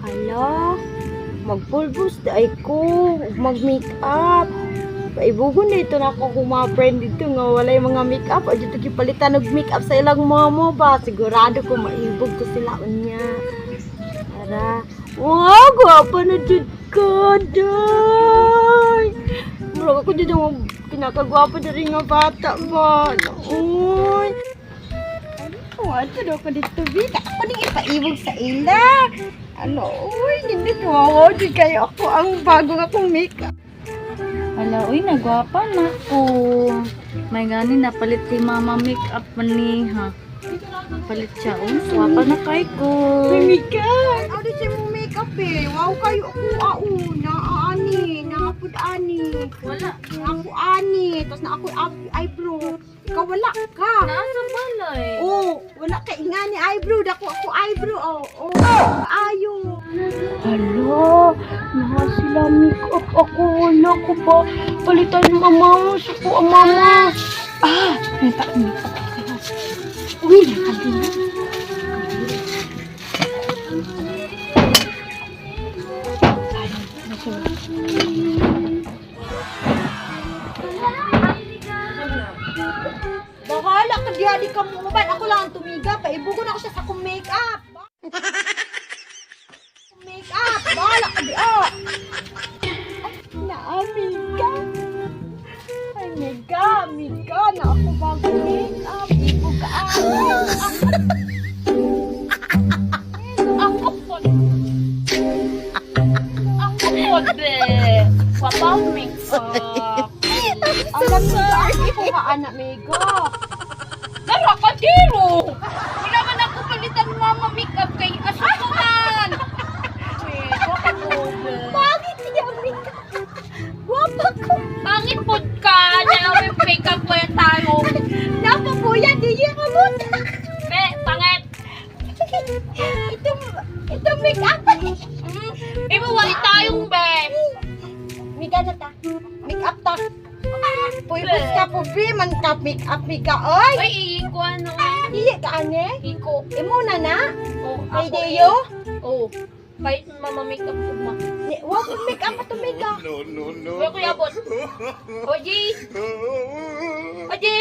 Hala, magpulbos ay ko, mag-make-up. Paibugon na ito na ako kung mga friend dito nga walay mga make-up. O dito kipalitan ng make-up sa ilang mama ba? Sigurado ko maibog ko sila unya. Tara. Wow, gwapa na dyan ka, day. Murag ako dyan ang pinakagwapa na rin nga bata ba. Uy. Ano, ato daw ko dito, Vita. Ako nang ipaibog sa ila. Ano, uy, hindi ko di kayo ako ang bago akong makeup. Hala, uy, nagwapa na ko. May gani napalit si mama makeup man ni ha. Palit siya, swapa na kay ko. Makeup! Ano siya mo makeup eh? Wow kayo ako naaani, naapod-ani. Wala. Naapo-ani, tapos na ako eyebrow. Ikaw wala ka. Nasa balay. Oh, wala ka ingani eyebrow. Dako ako eyebrow. Oh, ayo. Hala, naha sila makeup ako. Wala ko ba? Palitan yung mama. Suko ang mama. Ah, nita ko makeup ako. Uy, nakagin na. Bahala ka diya, di ka muban. Ako lang ang tumiga. Paibugon ako siya sa akong make-up. Make-up. Bahala ka diya. Amiga. Ay, amiga. Na ako bago make-up. Ibog ka. Ako po, be. Wapang makeup. Alam mo ba, ako ka anak, Mego. Dara ka, Diro. Wala man ako palitan mama makeup kay aso ko man. Wapa ko, be. Bakit niya makeup? Wapa ko. Pangit po ka. Naawin makeup ko yung tayo. Napa po yan, di niya kamot. Be, pangit. Itong make-up. Ibuwali tayong, be. Mika na ta. Make-up ta. Puy-puy ka po, be. Man ka make-up, Mika. Oy! Uy, iiko ano. Iya ka, ane? Iko. Imo na na? Oh, Ay, ako Deyo? Oh. Bait mama makeup ko ma. Wag mo make-up pa to, Mika. Kuya, kuya, bot. Oji. Oji.